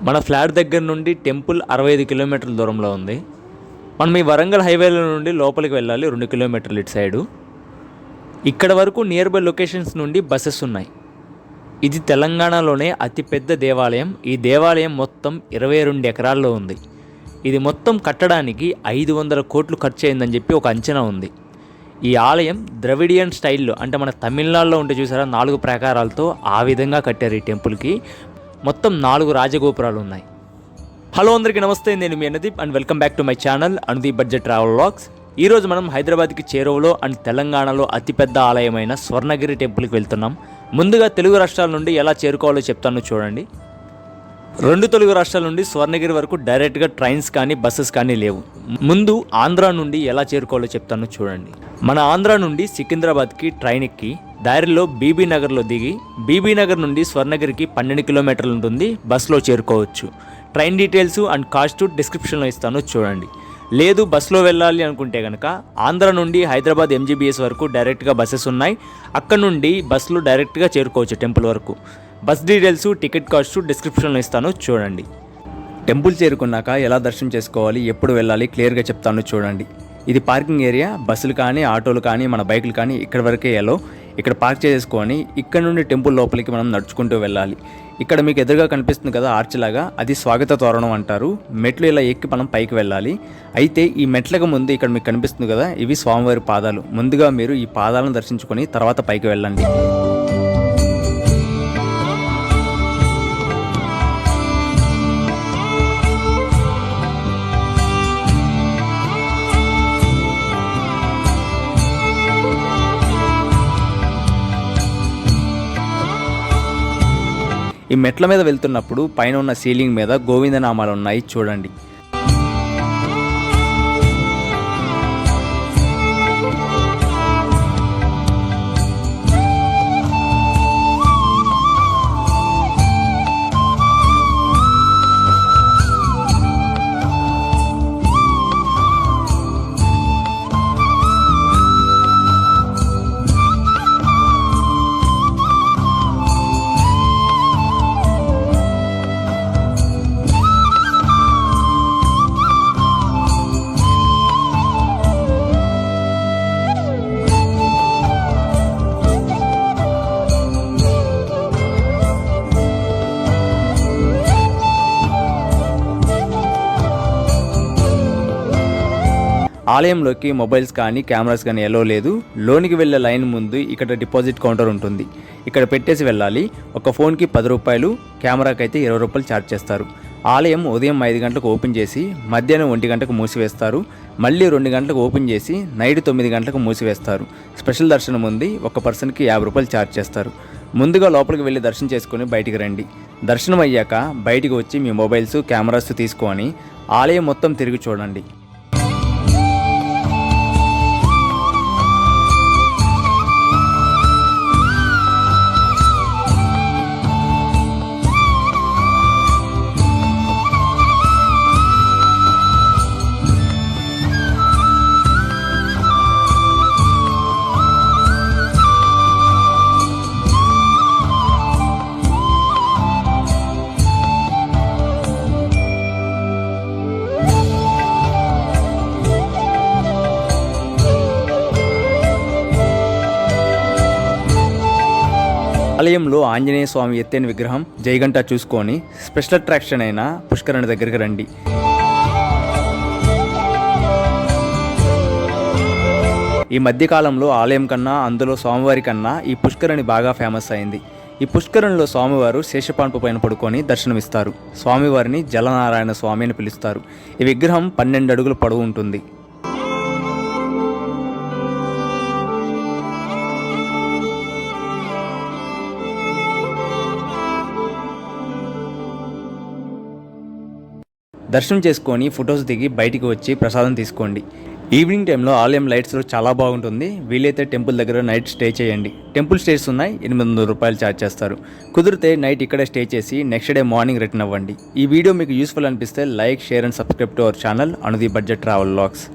మన ఫ్లాట్ దగ్గర నుండి టెంపుల్ 65 కిలోమీటర్ల దూరంలో ఉంది. మనం ఈ వరంగల్ హైవేలో నుండి లోపలికి వెళ్ళాలి 2 కిలోమీటర్లు ఇటు సైడు. ఇక్కడ వరకు నియర్ బై లొకేషన్స్ నుండి బస్సెస్ ఉన్నాయి. ఇది తెలంగాణలోనే అతిపెద్ద దేవాలయం. ఈ దేవాలయం మొత్తం 22 ఎకరాల్లో ఉంది. ఇది మొత్తం కట్టడానికి 500 కోట్లు ఖర్చు అయిందని చెప్పి ఒక అంచనా ఉంది. ఈ ఆలయం ద్రవిడియన్ స్టైల్లో, అంటే మన తమిళనాడులో ఉంటే చూసారా 4 ప్రాకారాలతో, ఆ విధంగా కట్టారు. ఈ టెంపుల్కి మొత్తం 4 రాజగోపురాలు ఉన్నాయి. హలో అందరికీ నమస్తే, నేను మీ Anudeep and welcome back to my channel Anudeep budget travel vlogs. ఈరోజు మనం హైదరాబాద్కి చేరువలో అండ్ తెలంగాణలో అతిపెద్ద ఆలయమైన స్వర్ణగిరి టెంపుల్కి వెళ్తున్నాం. ముందుగా తెలుగు రాష్ట్రాల నుండి ఎలా చేరుకోవాలో చెప్తాను చూడండి. 2 తెలుగు రాష్ట్రాల నుండి స్వర్ణగిరి వరకు డైరెక్ట్గా ట్రైన్స్ కానీ బస్సెస్ కానీ లేవు. ముందు ఆంధ్ర నుండి ఎలా చేరుకోవాలో చెప్తాను చూడండి. మన ఆంధ్ర నుండి సికింద్రాబాద్కి ట్రైన్ ఎక్కి దారిలో బీబీ నగర్లో దిగి బీబీ నగర్ నుండి స్వర్ణగిరికి 12 కిలోమీటర్లు ఉంటుంది. బస్సులో చేరుకోవచ్చు. ట్రైన్ డీటెయిల్స్ అండ్ కాస్ట్ డిస్క్రిప్షన్లో ఇస్తాను చూడండి. లేదు బస్సులో వెళ్ళాలి అనుకుంటే కనుక ఆంధ్ర నుండి హైదరాబాద్ ఎంజీబీఎస్ వరకు డైరెక్ట్గా బస్సెస్ ఉన్నాయి. అక్కడ నుండి బస్సులో డైరెక్ట్గా చేరుకోవచ్చు టెంపుల్ వరకు. బస్ డీటెయిల్స్ టికెట్ కాస్ట్ డిస్క్రిప్షన్లో ఇస్తాను చూడండి. టెంపుల్ చేరుకున్నాక ఎలా దర్శనం చేసుకోవాలి, ఎప్పుడు వెళ్ళాలి క్లియర్గా చెప్తాను చూడండి. ఇది పార్కింగ్ ఏరియా. బస్సులు కానీ ఆటోలు కానీ మన బైకులు కానీ ఇక్కడ వరకే ఎలో. ఇక్కడ పార్క్ చేసుకొని ఇక్కడ నుండి టెంపుల్ లోపలికి మనం నడుచుకుంటూ వెళ్ళాలి. ఇక్కడ మీకు ఎదురుగా కనిపిస్తుంది కదా ఆర్చ్ లాగా, అది స్వాగత తోరణం అంటారు. మెట్లు ఇలా ఎక్కి మనం పైకి వెళ్ళాలి. అయితే ఈ మెట్లకు ముందు ఇక్కడ మీకు కనిపిస్తుంది కదా, ఇవి స్వామివారి పాదాలు. ముందుగా మీరు ఈ పాదాలను దర్శించుకొని తర్వాత పైకి వెళ్ళండి. ఈ మెట్ల మీద వెళ్తున్నప్పుడు పైన ఉన్న సీలింగ్ మీద గోవిందనామాలు ఉన్నాయి చూడండి. ఆలయంలోకి మొబైల్స్ కానీ కెమెరాస్ కానీ ఎలో లేదు. లోనికి వెళ్ళే లైన్ ముందు ఇక్కడ డిపాజిట్ కౌంటర్ ఉంటుంది. ఇక్కడ పెట్టేసి వెళ్ళాలి. ఒక ఫోన్కి 10 రూపాయలు, కెమెరాకి అయితే 20 రూపాయలు ఛార్జ్ చేస్తారు. ఆలయం ఉదయం 5 గంటలకు ఓపెన్ చేసి మధ్యాహ్నం 1 గంటకు మూసివేస్తారు. మళ్ళీ 2 గంటలకు ఓపెన్ చేసి నైట్ 9 గంటలకు మూసివేస్తారు. స్పెషల్ దర్శనం ఉంది. ఒక పర్సన్కి 50 రూపాయలు ఛార్జ్ చేస్తారు. ముందుగా లోపలికి వెళ్ళి దర్శనం చేసుకొని బయటికి రండి. దర్శనం అయ్యాక బయటికి వచ్చి మీ మొబైల్స్ కెమెరాస్ తీసుకొని ఆలయం మొత్తం తిరిగి చూడండి. ఆలయంలో ఆంజనేయ స్వామి ఎత్తైన విగ్రహం జయగంట చూసుకొని స్పెషల్ అట్రాక్షన్ అయిన పుష్కరిణి దగ్గరికి రండి. ఈ మధ్యకాలంలో ఆలయం కన్నా అందులో స్వామివారి కన్నా ఈ పుష్కరిణి బాగా ఫేమస్ అయింది. ఈ పుష్కరిణిలో స్వామివారు శేషపాన్పు పైన పడుకొని దర్శనమిస్తారు. స్వామివారిని జలనారాయణ స్వామి అని పిలుస్తారు. ఈ విగ్రహం 12 అడుగుల పొడవు ఉంటుంది. దర్శనం చేసుకొని ఫొటోస్ దిగి బయటికి వచ్చి ప్రసాదం తీసుకోండి. ఈవినింగ్ టైంలో ఆలయం లైట్స్లో చాలా బాగుంటుంది. వీలైతే టెంపుల్ దగ్గర నైట్ స్టే చేయండి. టెంపుల్ స్టేస్ ఉన్నాయి. 800 రూపాయలు ఛార్జ్ చేస్తారు. కుదిరితే నైట్ ఇక్కడే స్టే చేసి నెక్స్ట్ డే మార్నింగ్ రిటర్న్ అవ్వండి. ఈ వీడియో మీకు యూస్ఫుల్ అనిపిస్తే like, share and subscribe to our channel Anudeep budget travel vlogs.